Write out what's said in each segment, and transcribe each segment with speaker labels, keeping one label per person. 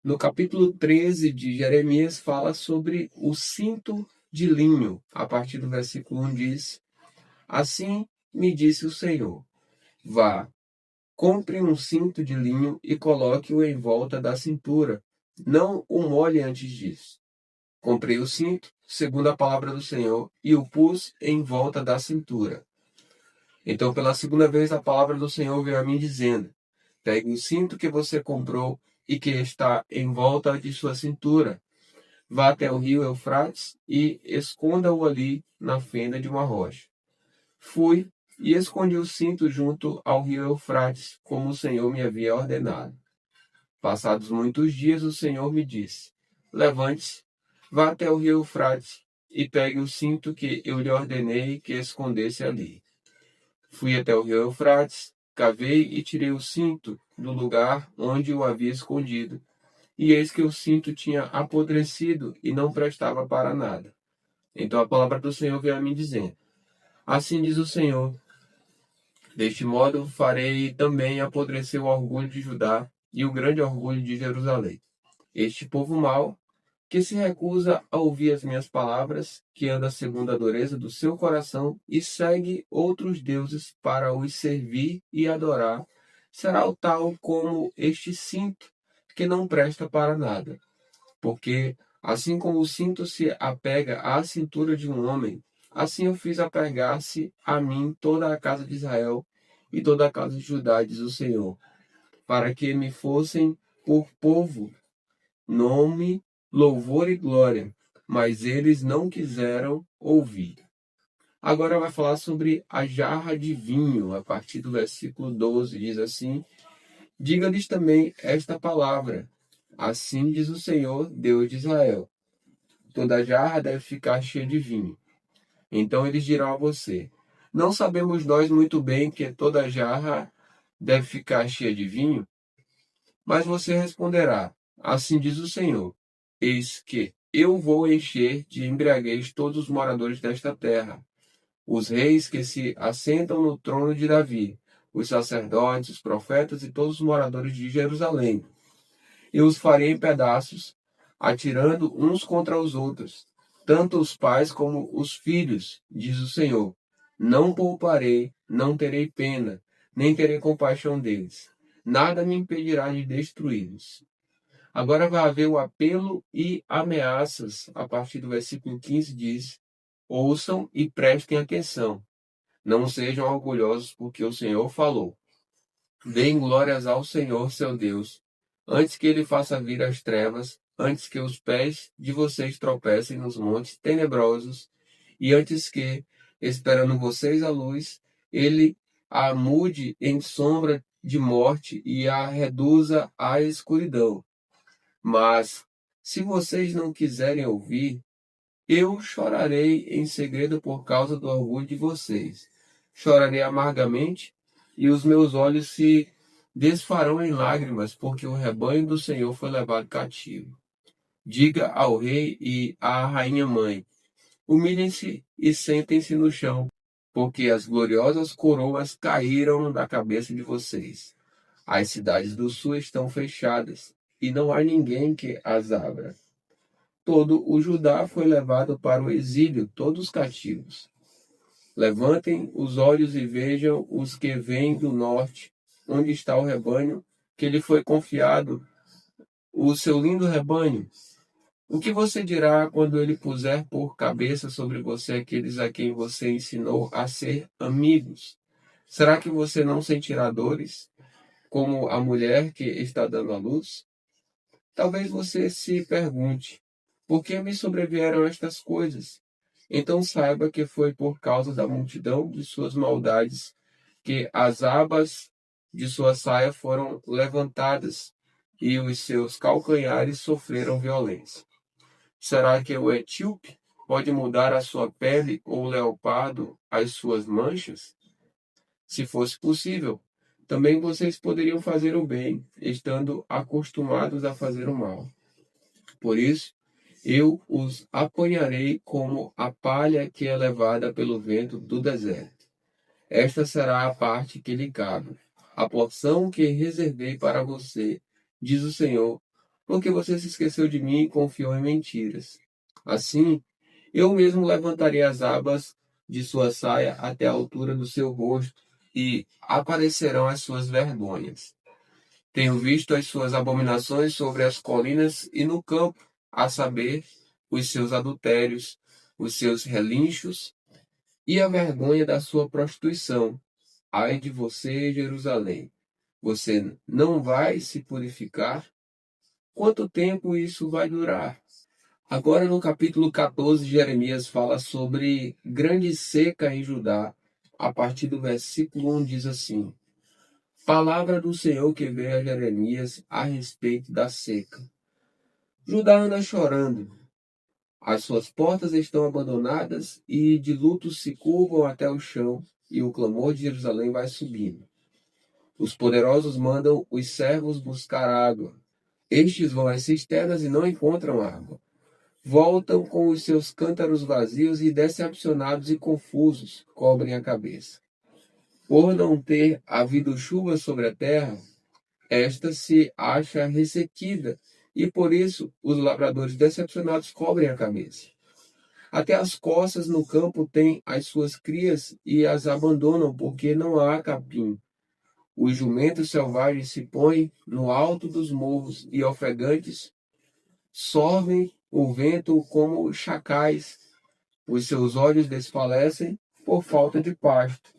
Speaker 1: No capítulo 13 de Jeremias fala sobre o cinto de linho. A partir do versículo 1 diz: Assim me disse o Senhor: Vá, compre um cinto de linho e coloque-o em volta da cintura. Não o molhe antes disso. Comprei o cinto, segundo a palavra do Senhor, e o pus em volta da cintura. Então, pela segunda vez, a palavra do Senhor veio a mim dizendo: Pegue o cinto que você comprou e que está em volta de sua cintura. Vá até o rio Eufrates e esconda-o ali na fenda de uma rocha. Fui e escondi o cinto junto ao rio Eufrates, como o Senhor me havia ordenado. Passados muitos dias, o Senhor me disse: Levante-se, vá até o rio Eufrates e pegue o cinto que eu lhe ordenei que escondesse ali. Fui até o rio Eufrates, cavei e tirei o cinto do lugar onde o havia escondido. E eis que o cinto tinha apodrecido e não prestava para nada. Então a palavra do Senhor veio a mim dizendo: Assim diz o Senhor: Deste modo farei também apodrecer o orgulho de Judá e o grande orgulho de Jerusalém. Este povo mau, que se recusa a ouvir as minhas palavras, que anda segundo a dureza do seu coração e segue outros deuses para os servir e adorar, será o tal como este cinto, que não presta para nada. Porque, assim como o cinto se apega à cintura de um homem, assim eu fiz apegar-se a mim toda a casa de Israel e toda a casa de Judá, diz o Senhor, para que me fossem por povo, nome, louvor e glória, mas eles não quiseram ouvir. Agora vai falar sobre a jarra de vinho, a partir do versículo 12, diz assim: Diga-lhes também esta palavra: Assim diz o Senhor, Deus de Israel: Toda jarra deve ficar cheia de vinho. Então eles dirão a você: Não sabemos nós muito bem que toda jarra deve ficar cheia de vinho? Mas você responderá: Assim diz o Senhor: Eis que eu vou encher de embriaguez todos os moradores desta terra, os reis que se assentam no trono de Davi, os sacerdotes, os profetas e todos os moradores de Jerusalém. Eu os farei em pedaços, atirando uns contra os outros, tanto os pais como os filhos, diz o Senhor. Não pouparei, não terei pena, nem terei compaixão deles. Nada me impedirá de destruí-los. Agora vai haver o apelo e ameaças. A partir do versículo 15 diz: Ouçam e prestem atenção. Não sejam orgulhosos, porque o Senhor falou. Deem glórias ao Senhor, seu Deus, antes que ele faça vir as trevas, antes que os pés de vocês tropecem nos montes tenebrosos, e antes que, esperando vocês a luz, ele a mude em sombra de morte e a reduza à escuridão. Mas, se vocês não quiserem ouvir, eu chorarei em segredo por causa do orgulho de vocês. Chorarei amargamente, e os meus olhos se desfarão em lágrimas, porque o rebanho do Senhor foi levado cativo. Diga ao rei e à rainha mãe: humilhem-se e sentem-se no chão, porque as gloriosas coroas caíram da cabeça de vocês. As cidades do sul estão fechadas, e não há ninguém que as abra. Todo o Judá foi levado para o exílio, todos cativos. Levantem os olhos e vejam os que vêm do norte, onde está o rebanho que lhe foi confiado, o seu lindo rebanho. O que você dirá quando ele puser por cabeça sobre você aqueles a quem você ensinou a ser amigos? Será que você não sentirá dores, como a mulher que está dando à luz? Talvez você se pergunte: por que me sobrevieram estas coisas? Então saiba que foi por causa da multidão de suas maldades que as abas de sua saia foram levantadas e os seus calcanhares sofreram violência. Será que o etíope pode mudar a sua pele ou o leopardo as suas manchas? Se fosse possível, também vocês poderiam fazer o bem, estando acostumados a fazer o mal. Por isso, eu os apanharei como a palha que é levada pelo vento do deserto. Esta será a parte que lhe cabe, a porção que reservei para você, diz o Senhor, porque você se esqueceu de mim e confiou em mentiras. Assim, eu mesmo levantarei as abas de sua saia até a altura do seu rosto, e aparecerão as suas vergonhas. Tenho visto as suas abominações sobre as colinas e no campo, a saber, os seus adultérios, os seus relinchos e a vergonha da sua prostituição. Ai de você, Jerusalém! Você não vai se purificar? Quanto tempo isso vai durar? Agora, no capítulo 14, Jeremias fala sobre grande seca em Judá. A partir do versículo 1 diz assim: Palavra do Senhor que veio a Jeremias a respeito da seca. Judá anda chorando, as suas portas estão abandonadas e de luto se curvam até o chão, e o clamor de Jerusalém vai subindo. Os poderosos mandam os servos buscar água. Estes vão às cisternas e não encontram água. Voltam com os seus cântaros vazios e, decepcionados e confusos, cobrem a cabeça. Por não ter havido chuva sobre a terra, esta se acha ressequida, e por isso os lavradores decepcionados cobrem a cabeça. Até as corças no campo têm as suas crias e as abandonam porque não há capim. Os jumentos selvagens se põem no alto dos morros e ofegantes sorvem o vento como chacais. Os seus olhos desfalecem por falta de pasto.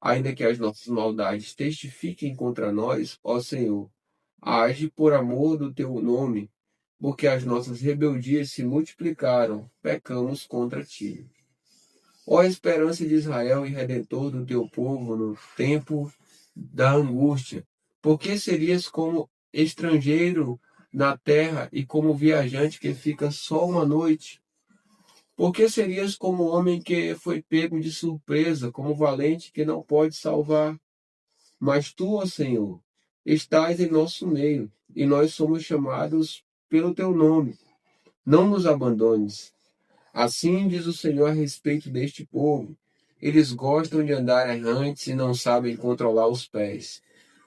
Speaker 1: Ainda que as nossas maldades testifiquem contra nós, ó Senhor, age por amor do teu nome, porque as nossas rebeldias se multiplicaram, pecamos contra ti. Ó esperança de Israel e redentor do teu povo no tempo da angústia, por que serias como estrangeiro na terra e como viajante que fica só uma noite? Por que serias como homem que foi pego de surpresa, como valente que não pode salvar? Mas tu, ó Senhor, estás em nosso meio, e nós somos chamados pelo teu nome. Não nos abandones. Assim diz o Senhor a respeito deste povo. Eles gostam de andar errantes e não sabem controlar os pés.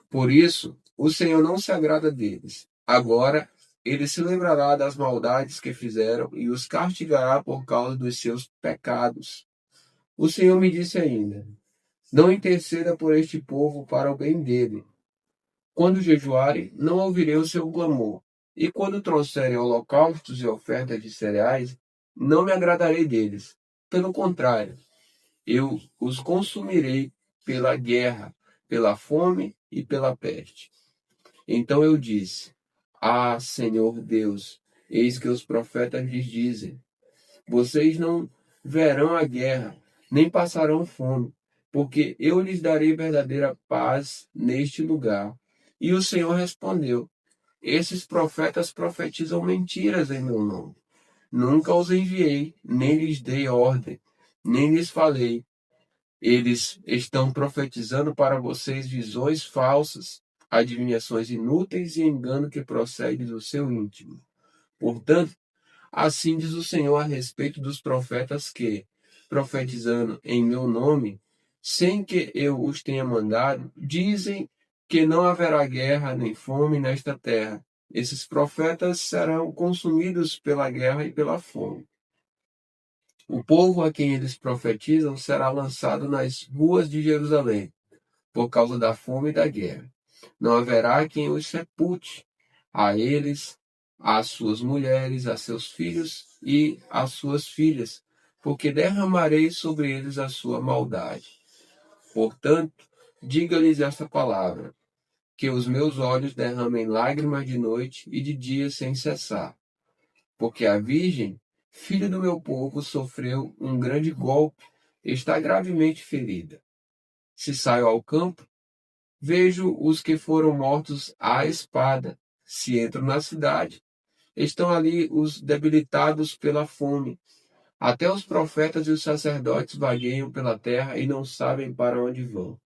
Speaker 1: Por isso, o Senhor não se agrada deles. Agora, ele se lembrará das maldades que fizeram e os castigará por causa dos seus pecados. O Senhor me disse ainda: Não interceda por este povo para o bem dele. Quando jejuarem, não ouvirei o seu clamor. E quando trouxerem holocaustos e ofertas de cereais, não me agradarei deles. Pelo contrário, eu os consumirei pela guerra, pela fome e pela peste. Então eu disse: Ah, Senhor Deus, eis que os profetas lhes dizem: Vocês não verão a guerra, nem passarão fome, porque eu lhes darei verdadeira paz neste lugar. E o Senhor respondeu: Esses profetas profetizam mentiras em meu nome. Nunca os enviei, nem lhes dei ordem, nem lhes falei. Eles estão profetizando para vocês visões falsas, adivinhações inúteis e engano que procede do seu íntimo. Portanto, assim diz o Senhor a respeito dos profetas que, profetizando em meu nome, sem que eu os tenha mandado, dizem que não haverá guerra nem fome nesta terra. Esses profetas serão consumidos pela guerra e pela fome. O povo a quem eles profetizam será lançado nas ruas de Jerusalém, por causa da fome e da guerra. Não haverá quem os sepulte. A eles, às suas mulheres, a seus filhos e às suas filhas, porque derramarei sobre eles a sua maldade. Portanto, diga-lhes esta palavra: que os meus olhos derramem lágrimas de noite e de dia sem cessar. Porque a virgem, filha do meu povo, sofreu um grande golpe, está gravemente ferida. Se saio ao campo, vejo os que foram mortos à espada. Se entro na cidade, estão ali os debilitados pela fome. Até os profetas e os sacerdotes vagueiam pela terra e não sabem para onde vão.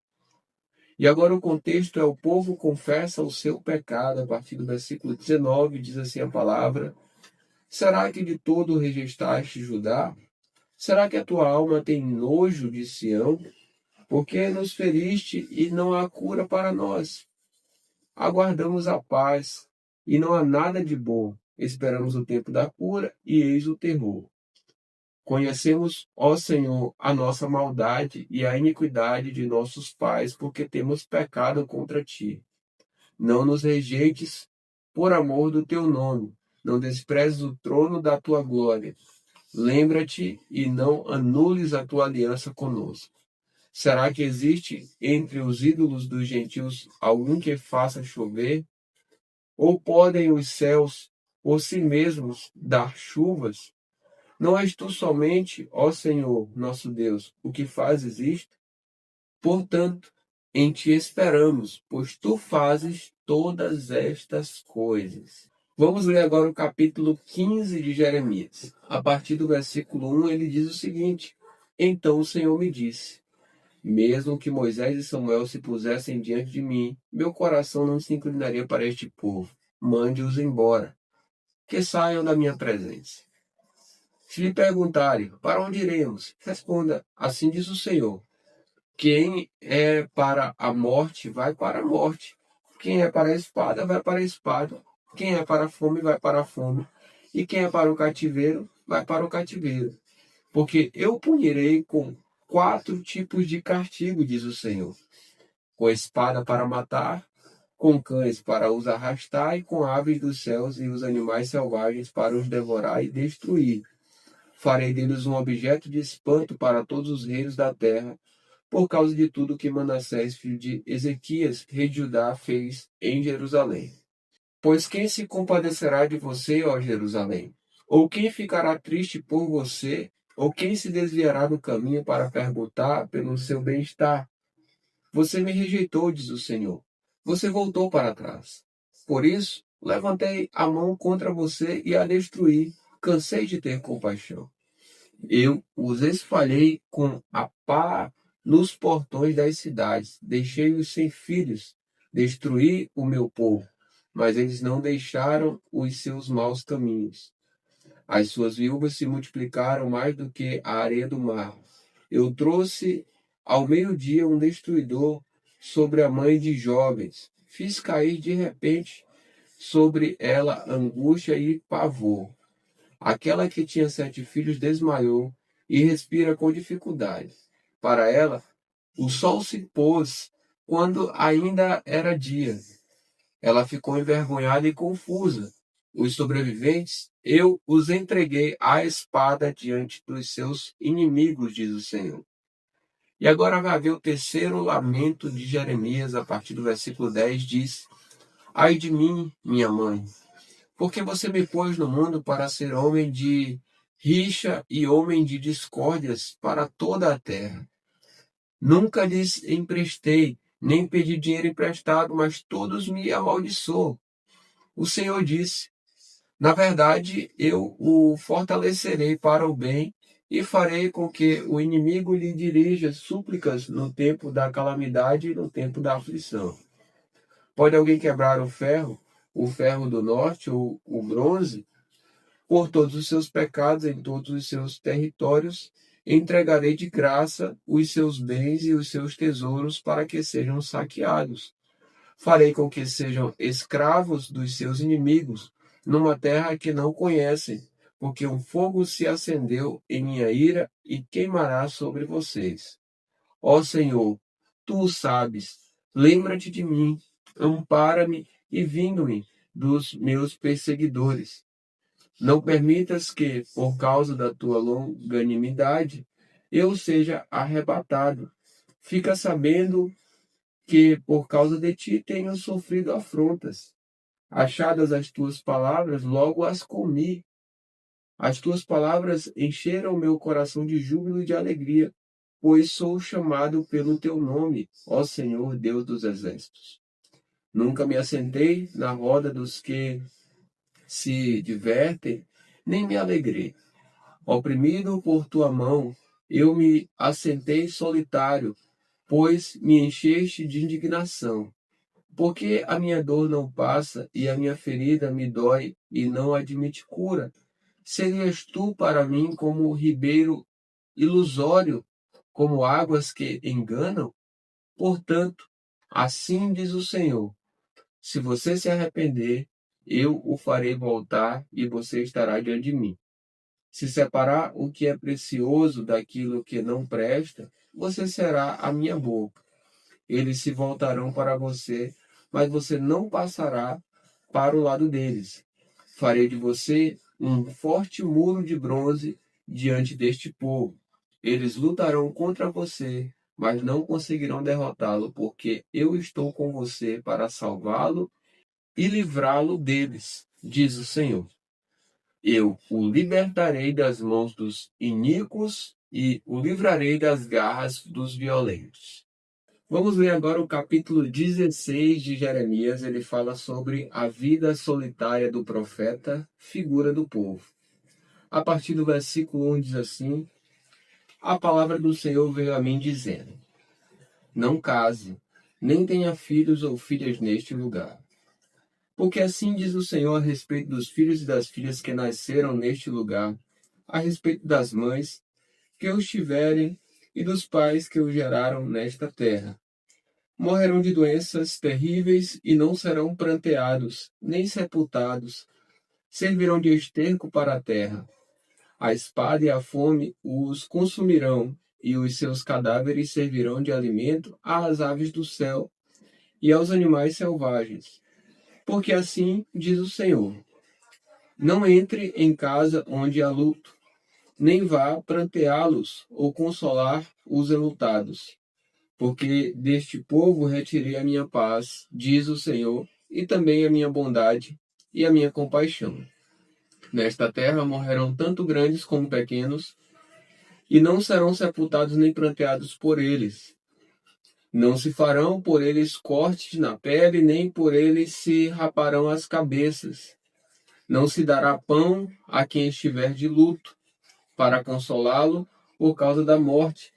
Speaker 1: E agora o contexto é: o povo confessa o seu pecado. A partir do versículo 19 diz assim a palavra: Será que de todo rejeitaste Judá? Será que a tua alma tem nojo de Sião? Porque nos feriste e não há cura para nós. Aguardamos a paz, e não há nada de bom. Esperamos o tempo da cura, e eis o terror. Conhecemos, ó Senhor, a nossa maldade e a iniquidade de nossos pais, porque temos pecado contra ti. Não nos rejeites por amor do teu nome, não desprezes o trono da tua glória. Lembra-te e não anules a tua aliança conosco. Será que existe entre os ídolos dos gentios algum que faça chover? Ou podem os céus por si mesmos dar chuvas? Não és tu somente, ó Senhor, nosso Deus, o que fazes isto? Portanto, em ti esperamos, pois tu fazes todas estas coisas. Vamos ler agora o capítulo 15 de Jeremias. A partir do versículo 1, ele diz o seguinte: Então o Senhor me disse: Mesmo que Moisés e Samuel se pusessem diante de mim, meu coração não se inclinaria para este povo. Mande-os embora, que saiam da minha presença. Se lhe perguntarem, para onde iremos? Responda, assim diz o Senhor. Quem é para a morte, vai para a morte. Quem é para a espada, vai para a espada. Quem é para a fome, vai para a fome. E quem é para o cativeiro, vai para o cativeiro. Porque eu punirei com 4 tipos de castigo, diz o Senhor. Com espada para matar, com cães para os arrastar, e com aves dos céus e os animais selvagens para os devorar e destruir. Farei deles um objeto de espanto para todos os reinos da terra, por causa de tudo que Manassés, filho de Ezequias, rei de Judá, fez em Jerusalém. Pois quem se compadecerá de você, ó Jerusalém? Ou quem ficará triste por você? Ou quem se desviará do caminho para perguntar pelo seu bem-estar? Você me rejeitou, diz o Senhor. Você voltou para trás. Por isso, levantei a mão contra você e a destruí. Cansei de ter compaixão. Eu os espalhei com a pá nos portões das cidades, deixei-os sem filhos, destruí o meu povo, mas eles não deixaram os seus maus caminhos. As suas viúvas se multiplicaram mais do que a areia do mar. Eu trouxe ao meio-dia um destruidor sobre a mãe de jovens. Fiz cair de repente sobre ela angústia e pavor. Aquela que tinha 7 filhos desmaiou e respira com dificuldade. Para ela, o sol se pôs quando ainda era dia. Ela ficou envergonhada e confusa. Os sobreviventes, eu os entreguei à espada diante dos seus inimigos, diz o Senhor. E agora vai ver o terceiro lamento de Jeremias, a partir do versículo 10, diz: Ai de mim, minha mãe, porque você me pôs no mundo para ser homem de rixa e homem de discórdias para toda a terra. Nunca lhes emprestei, nem pedi dinheiro emprestado, mas todos me amaldiçoam. O Senhor disse: Na verdade, eu o fortalecerei para o bem e farei com que o inimigo lhe dirija súplicas no tempo da calamidade e no tempo da aflição. Pode alguém quebrar o ferro do norte ou o bronze? Por todos os seus pecados em todos os seus territórios, entregarei de graça os seus bens e os seus tesouros para que sejam saqueados. Farei com que sejam escravos dos seus inimigos, numa terra que não conhecem, porque um fogo se acendeu em minha ira e queimará sobre vocês. Ó Senhor, tu o sabes, lembra-te de mim, ampara-me e vingue-me dos meus perseguidores. Não permitas que, por causa da tua longanimidade, eu seja arrebatado. Fica sabendo que, por causa de ti, tenho sofrido afrontas. Achadas as tuas palavras, logo as comi. As tuas palavras encheram meu coração de júbilo e de alegria, pois sou chamado pelo teu nome, ó Senhor, Deus dos exércitos. Nunca me assentei na roda dos que se divertem, nem me alegrei. Oprimido por tua mão, eu me assentei solitário, pois me encheste de indignação. Porque a minha dor não passa e a minha ferida me dói e não admite cura? Serias tu para mim como o ribeiro ilusório, como águas que enganam? Portanto, assim diz o Senhor: se você se arrepender, eu o farei voltar e você estará diante de mim. Se separar o que é precioso daquilo que não presta, você será a minha boca. Eles se voltarão para você, mas você não passará para o lado deles. Farei de você um forte muro de bronze diante deste povo. Eles lutarão contra você, mas não conseguirão derrotá-lo, porque eu estou com você para salvá-lo e livrá-lo deles, diz o Senhor. Eu o libertarei das mãos dos iníquos e o livrarei das garras dos violentos. Vamos ler agora o capítulo 16 de Jeremias. Ele fala sobre a vida solitária do profeta, figura do povo. A partir do versículo 1 diz assim: A palavra do Senhor veio a mim dizendo: Não case, nem tenha filhos ou filhas neste lugar. Porque assim diz o Senhor a respeito dos filhos e das filhas que nasceram neste lugar, a respeito das mães que os tiverem e dos pais que os geraram nesta terra. Morrerão de doenças terríveis e não serão pranteados, nem sepultados. Servirão de esterco para a terra. A espada e a fome os consumirão, e os seus cadáveres servirão de alimento às aves do céu e aos animais selvagens. Porque assim diz o Senhor: Não entre em casa onde há luto, nem vá pranteá-los ou consolar os enlutados. Porque deste povo retirei a minha paz, diz o Senhor, e também a minha bondade e a minha compaixão. Nesta terra morrerão tanto grandes como pequenos, e não serão sepultados nem pranteados por eles. Não se farão por eles cortes na pele, nem por eles se raparão as cabeças. Não se dará pão a quem estiver de luto, para consolá-lo por causa da morte,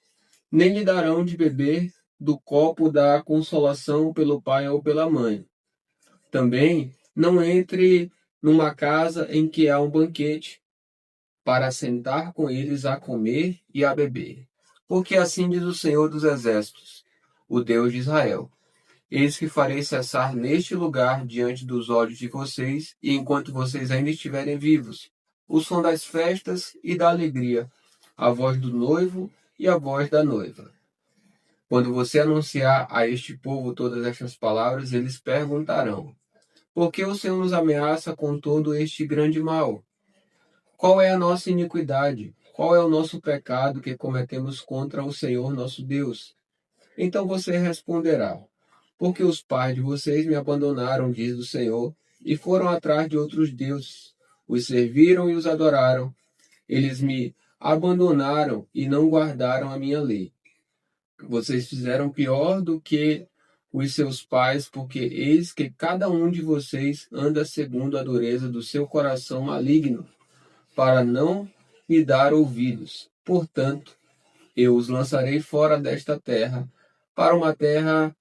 Speaker 1: nem lhe darão de beber do copo da consolação pelo pai ou pela mãe. Também não entre numa casa em que há um banquete, para sentar com eles a comer e a beber. Porque assim diz o Senhor dos Exércitos, o Deus de Israel: Eis que farei cessar neste lugar diante dos olhos de vocês, e enquanto vocês ainda estiverem vivos, o som das festas e da alegria, a voz do noivo e a voz da noiva. Quando você anunciar a este povo todas estas palavras, eles perguntarão: Por que o Senhor nos ameaça com todo este grande mal? Qual é a nossa iniquidade? Qual é o nosso pecado que cometemos contra o Senhor nosso Deus? Então você responderá: Porque os pais de vocês me abandonaram, diz o Senhor, e foram atrás de outros deuses. Os serviram e os adoraram. Eles me abandonaram e não guardaram a minha lei. Vocês fizeram pior do que os seus pais, porque eis que cada um de vocês anda segundo a dureza do seu coração maligno, para não me dar ouvidos. Portanto, eu os lançarei fora desta terra, para uma terra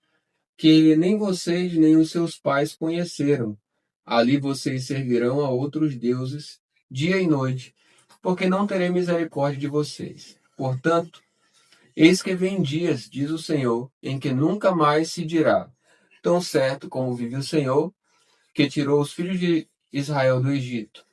Speaker 1: que nem vocês nem os seus pais conheceram. Ali vocês servirão a outros deuses dia e noite, porque não terei misericórdia de vocês. Portanto, eis que vem dias, diz o Senhor, em que nunca mais se dirá: Tão certo como vive o Senhor, que tirou os filhos de Israel do Egito.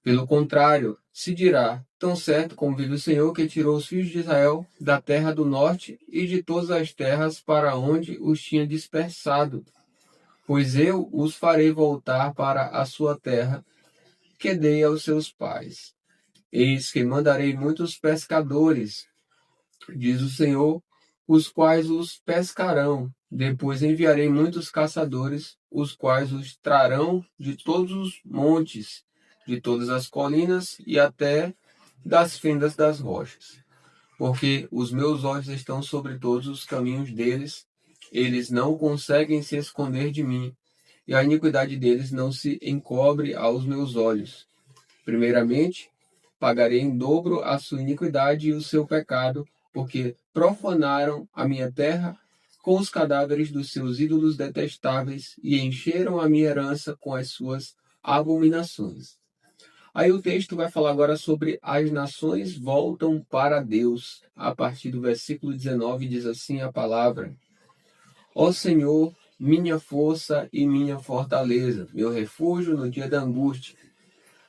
Speaker 1: Pelo contrário, se dirá: Tão certo como vive o Senhor, que tirou os filhos de Israel da terra do norte e de todas as terras para onde os tinha dispersado. Pois eu os farei voltar para a sua terra, que dei aos seus pais. Eis que mandarei muitos pescadores, diz o Senhor, os quais os pescarão. Depois enviarei muitos caçadores, os quais os trarão de todos os montes, de todas as colinas e até das fendas das rochas. Porque os meus olhos estão sobre todos os caminhos deles, eles não conseguem se esconder de mim, e a iniquidade deles não se encobre aos meus olhos. Primeiramente, pagarei em dobro a sua iniquidade e o seu pecado, porque profanaram a minha terra com os cadáveres dos seus ídolos detestáveis e encheram a minha herança com as suas abominações. Aí o texto vai falar agora sobre as nações voltam para Deus. A partir do versículo 19 diz assim a palavra: Ó Senhor, minha força e minha fortaleza, meu refúgio no dia da angústia.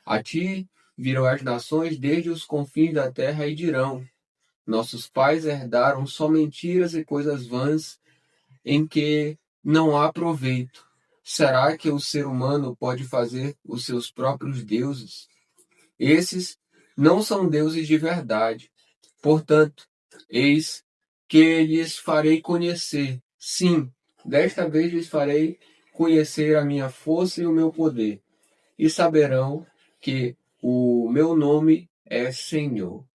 Speaker 1: A ti virão as nações desde os confins da terra e dirão: nossos pais herdaram só mentiras e coisas vãs em que não há proveito. Será que o ser humano pode fazer os seus próprios deuses? Esses não são deuses de verdade. Portanto, eis que lhes farei conhecer. Sim, desta vez lhes farei conhecer a minha força e o meu poder, e saberão que o meu nome é Senhor.